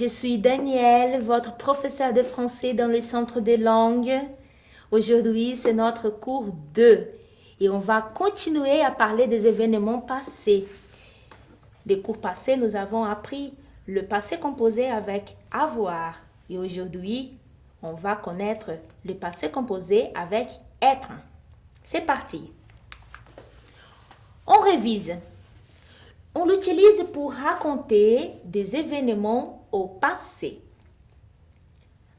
Je suis Danielle, votre professeur de français dans le centre des langues. Aujourd'hui, c'est notre cours 2 et on va continuer à parler des événements passés. Les cours passés, nous avons appris le passé composé avec avoir et aujourd'hui, on va connaître le passé composé avec être. C'est parti. On révise. On l'utilise pour raconter des événements au passé.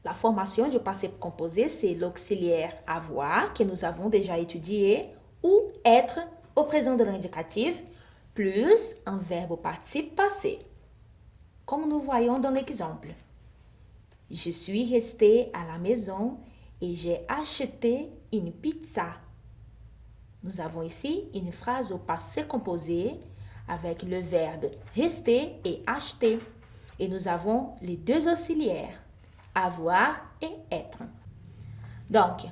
La formation du passé composé, c'est l'auxiliaire avoir que nous avons déjà étudié ou être au présent de l'indicatif plus un verbe au participe passé. Comme nous voyons dans l'exemple. Je suis restée à la maison et j'ai acheté une pizza. Nous avons ici une phrase au passé composé avec le verbe rester et acheter. Et nous avons les deux auxiliaires, avoir et être. Donc,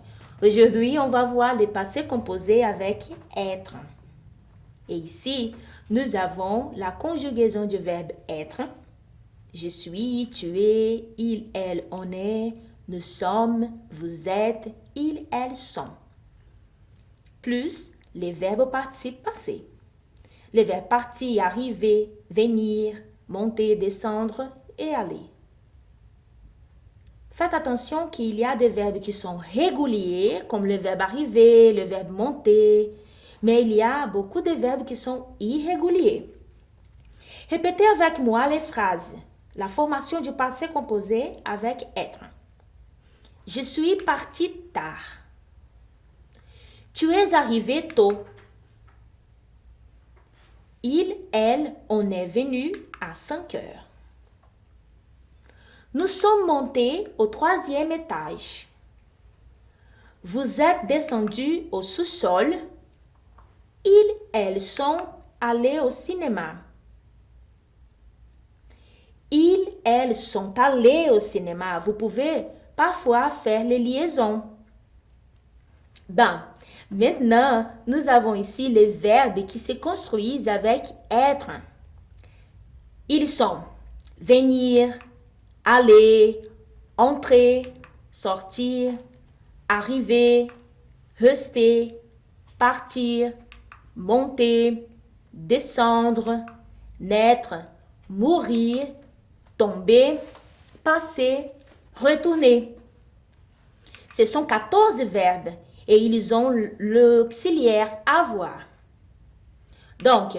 aujourd'hui, on va voir les passés composés avec être. Et ici, nous avons la conjugaison du verbe être. Je suis, tu es, il, elle, on est, nous sommes, vous êtes, ils, elles sont. Plus les verbes au participe passé. Les verbes partir, arriver, venir, monter, descendre et aller. Faites attention qu'il y a des verbes qui sont réguliers, comme le verbe arriver, le verbe monter, mais il y a beaucoup de verbes qui sont irréguliers. Répétez avec moi les phrases. La formation du passé composé avec être. Je suis parti tard. Tu es arrivé tôt. Il, elle, on est venu à 5 heures. Nous sommes montés au 3e étage. Vous êtes descendus au sous-sol. Ils, elles sont allés au cinéma. Ils, elles sont allés au cinéma. Vous pouvez parfois faire les liaisons. Maintenant, nous avons ici les verbes qui se construisent avec être. Ils sont venir, aller, entrer, sortir, arriver, rester, partir, monter, descendre, naître, mourir, tomber, passer, retourner. Ce sont 14 verbes et ils ont l'auxiliaire avoir. Donc,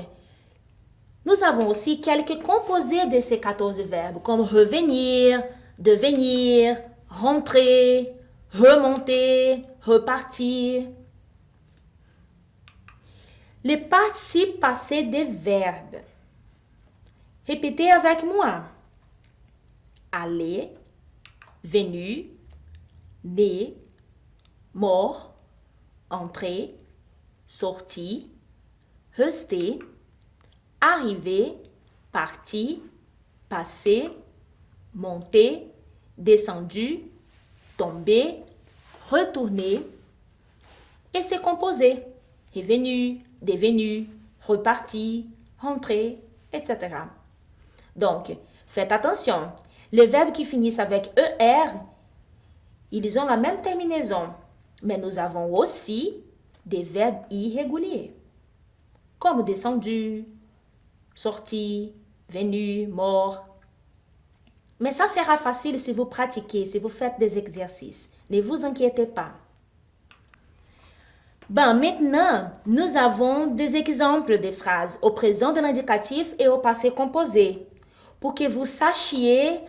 nous avons aussi quelques composés de ces 14 verbes comme revenir, devenir, rentrer, remonter, repartir. Les participes passés des verbes. Répétez avec moi. Aller, venu, né, mort, entrer, sorti, rester, arriver, parti, passer, monter, descendu, tomber, retourner et se composer. Revenu, devenu, reparti, rentré, etc. Donc, faites attention. Les verbes qui finissent avec ER, ils ont la même terminaison. Mais nous avons aussi des verbes irréguliers, comme descendu, sorti, venu, mort. Mais ça sera facile si vous pratiquez, si vous faites des exercices. Ne vous inquiétez pas. Maintenant, nous avons des exemples de phrases au présent de l'indicatif et au passé composé pour que vous sachiez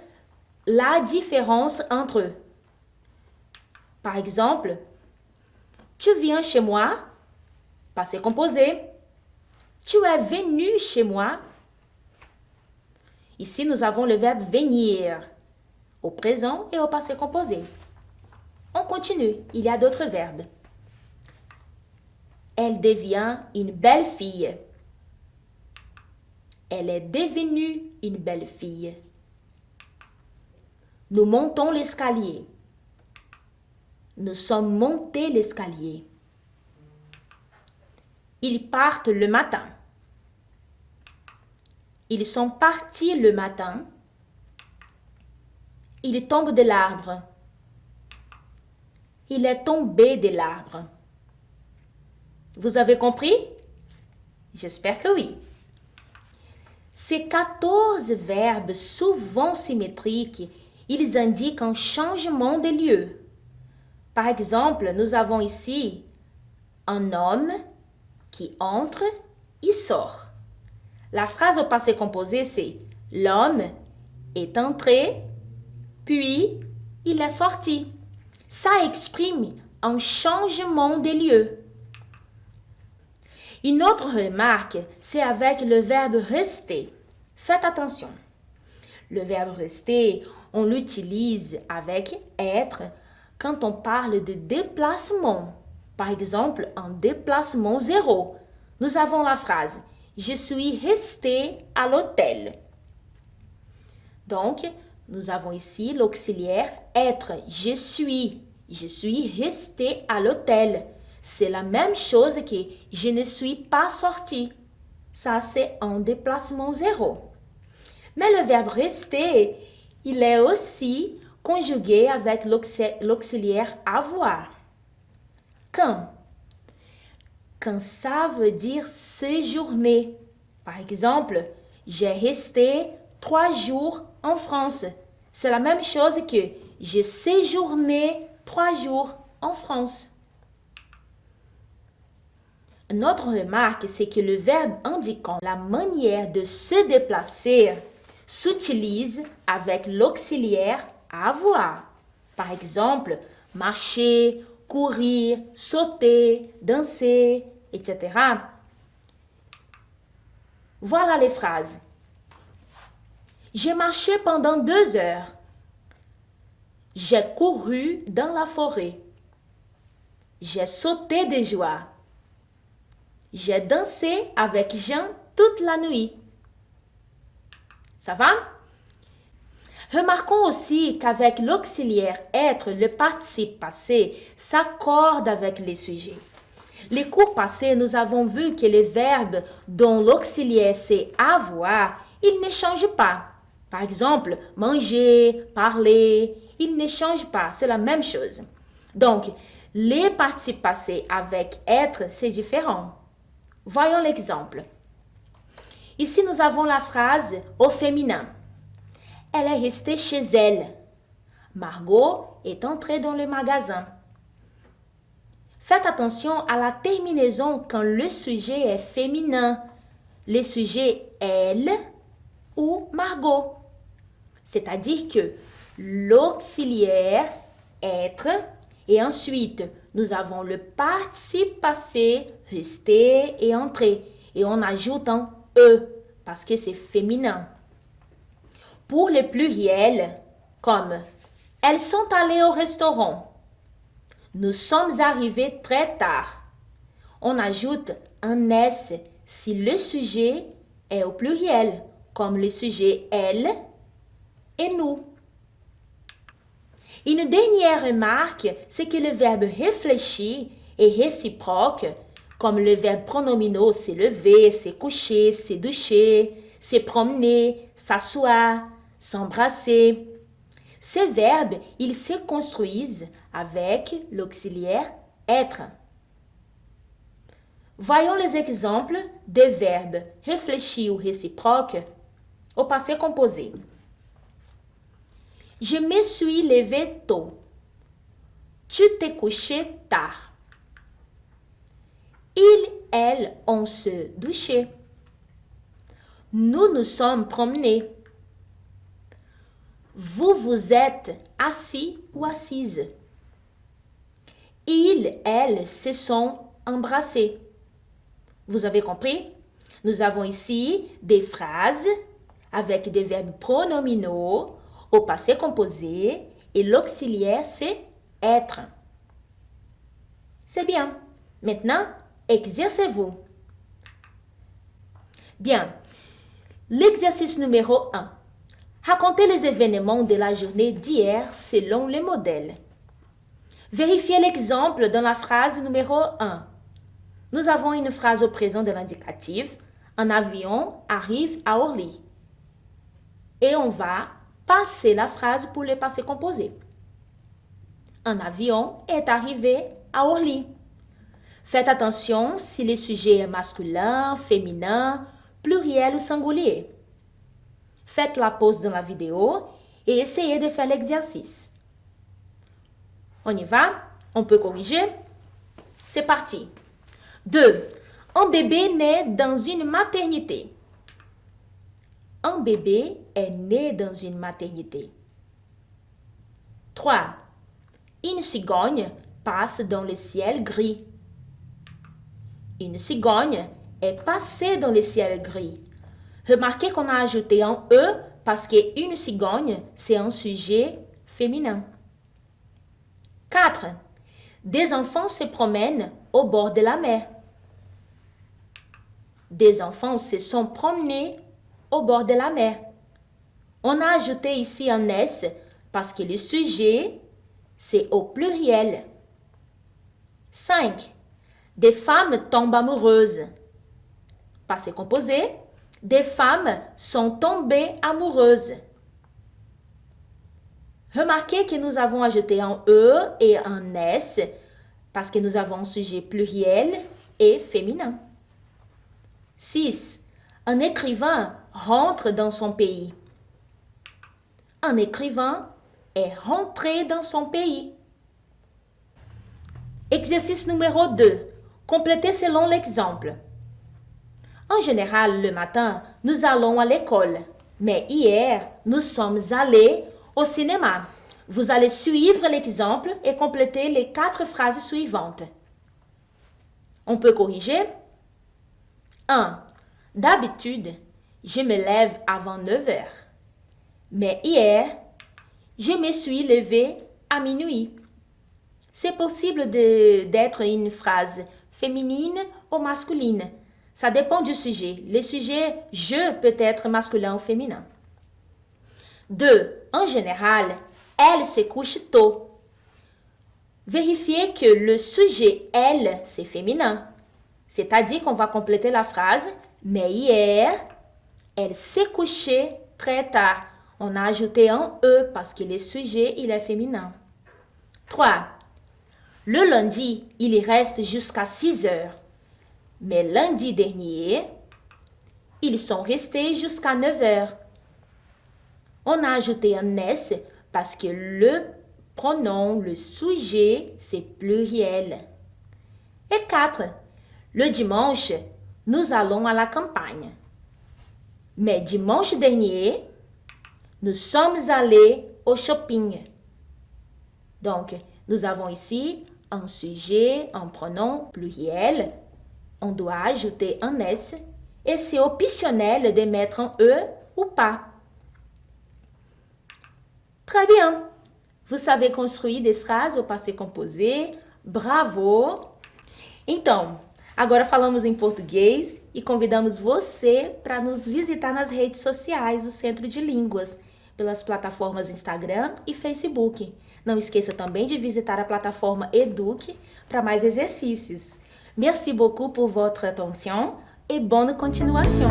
la différence entre eux. Par exemple, tu viens chez moi, passé composé. Tu es venu chez moi. Ici, nous avons le verbe venir au présent et au passé composé. On continue, il y a d'autres verbes. Elle devient une belle fille. Elle est devenue une belle fille. Nous montons l'escalier. Nous sommes montés l'escalier. Ils partent le matin. Ils sont partis le matin. Il tombe de l'arbre. Il est tombé de l'arbre. Vous avez compris? J'espère que oui. Ces 14 verbes souvent symétriques, ils indiquent un changement de lieu. Par exemple, nous avons ici un homme qui entre et sort. La phrase au passé composé, c'est l'homme est entré, puis il est sorti. Ça exprime un changement de lieu. Une autre remarque, c'est avec le verbe rester. Faites attention. Le verbe rester, on l'utilise avec être quand on parle de déplacement. Par exemple, un déplacement zéro. Nous avons la phrase « Je suis resté à l'hôtel ». Donc, nous avons ici l'auxiliaire être. Je suis resté à l'hôtel. C'est la même chose que je ne suis pas sorti. Ça, c'est un déplacement zéro. Mais le verbe rester, il est aussi conjugué avec l'auxiliaire avoir. Quand? Quand ça veut dire séjourner. Par exemple, j'ai resté 3 jours en France. C'est la même chose que j'ai séjourné 3 jours en France. Une autre remarque, c'est que le verbe indiquant la manière de se déplacer s'utilise avec l'auxiliaire avoir. Par exemple, marcher, courir, sauter, danser, etc. Voilà les phrases. J'ai marché pendant 2 heures. J'ai couru dans la forêt. J'ai sauté de joie. J'ai dansé avec Jean toute la nuit. Ça va? Remarquons aussi qu'avec l'auxiliaire être, le participe passé s'accorde avec les sujets. Les cours passés, nous avons vu que les verbes dont l'auxiliaire c'est avoir, ils ne changent pas. Par exemple, manger, parler, ils ne changent pas, c'est la même chose. Donc, les participes passés avec être, c'est différent. Voyons l'exemple. Ici, nous avons la phrase au féminin. Elle est restée chez elle. Margot est entrée dans le magasin. Faites attention à la terminaison quand le sujet est féminin. Le sujet elle ou Margot. C'est-à-dire que l'auxiliaire être et ensuite nous avons le participe passé rester et entrer et on ajoute un e parce que c'est féminin. Pour le pluriel, comme elles sont allées au restaurant. Nous sommes arrivés très tard. On ajoute un s si le sujet est au pluriel, comme le sujet elle et nous. Une dernière remarque, c'est que le verbe réfléchir est réciproque, comme le verbe pronominaux c'est lever, c'est coucher, c'est doucher, c'est promener, s'asseoir, s'embrasser. Ces verbes, ils se construisent avec l'auxiliaire être. Voyons les exemples des verbes réfléchir ou réciproque au passé composé. Je me suis levé tôt. Tu t'es couché tard. Ils, elles ont se douché. Nous nous sommes promenés. Vous vous êtes assis ou assise. Ils, elles se sont embrassés. Vous avez compris? Nous avons ici des phrases avec des verbes pronominaux au passé composé et l'auxiliaire c'est être. C'est bien. Maintenant, exercez-vous. Bien. L'exercice numéro 1. Racontez les événements de la journée d'hier selon le modèle. Vérifiez l'exemple dans la phrase numéro 1. Nous avons une phrase au présent de l'indicatif. Un avion arrive à Orly. Et on va passez la phrase pour le passé composé. Un avion est arrivé à Orly. Faites attention si le sujet est masculin, féminin, pluriel ou singulier. Faites la pause dans la vidéo et essayez de faire l'exercice. On y va? On peut corriger? C'est parti. 2. Un bébé naît dans une maternité. Un bébé est né dans une maternité. 3. Une cigogne passe dans le ciel gris. Une cigogne est passée dans le ciel gris. Remarquez qu'on a ajouté un E parce qu'une cigogne, c'est un sujet féminin. 4. Des enfants se promènent au bord de la mer. Des enfants se sont promenés au bord de la mer. On a ajouté ici un S parce que le sujet, c'est au pluriel. 5. Des femmes tombent amoureuses. Passé composé, des femmes sont tombées amoureuses. Remarquez que nous avons ajouté un E et un S parce que nous avons un sujet pluriel et féminin. 6. Un écrivain rentre dans son pays. Un écrivain est rentré dans son pays. Exercice numéro 2. Complétez selon l'exemple. En général, le matin, nous allons à l'école. Mais hier, nous sommes allés au cinéma. Vous allez suivre l'exemple et compléter les 4 phrases suivantes. On peut corriger. 1. D'habitude, je me lève avant 9 heures. Mais hier, je me suis levé à minuit. C'est possible d'être une phrase féminine ou masculine. Ça dépend du sujet. Le sujet « je » peut être masculin ou féminin. 2. En général, elle se couche tôt. Vérifiez que le sujet « elle » c'est féminin. C'est-à-dire qu'on va compléter la phrase « mais hier, elle s'est couchée très tard ». On a ajouté un « e » parce que le sujet il est féminin. 3. Le lundi, il reste jusqu'à 6 heures. Mais lundi dernier, ils sont restés jusqu'à 9 heures. On a ajouté un S parce que le pronom, le sujet, c'est pluriel. Et 4. Le dimanche, nous allons à la campagne. Mais dimanche dernier, nous sommes allés au shopping. Donc, nous avons ici un sujet, un pronom pluriel. On doit ajouter un S et c'est optionnel de mettre un E ou pas. Très bien. Vous savez construir des phrases au passé composé. Bravo! Então, agora falamos em português e convidamos você para nos visitar nas redes sociais do Centro de Línguas, pelas plataformas Instagram e Facebook. Não esqueça também de visitar a plataforma Eduque para mais exercícios. Merci beaucoup pour votre attention et bonne continuation.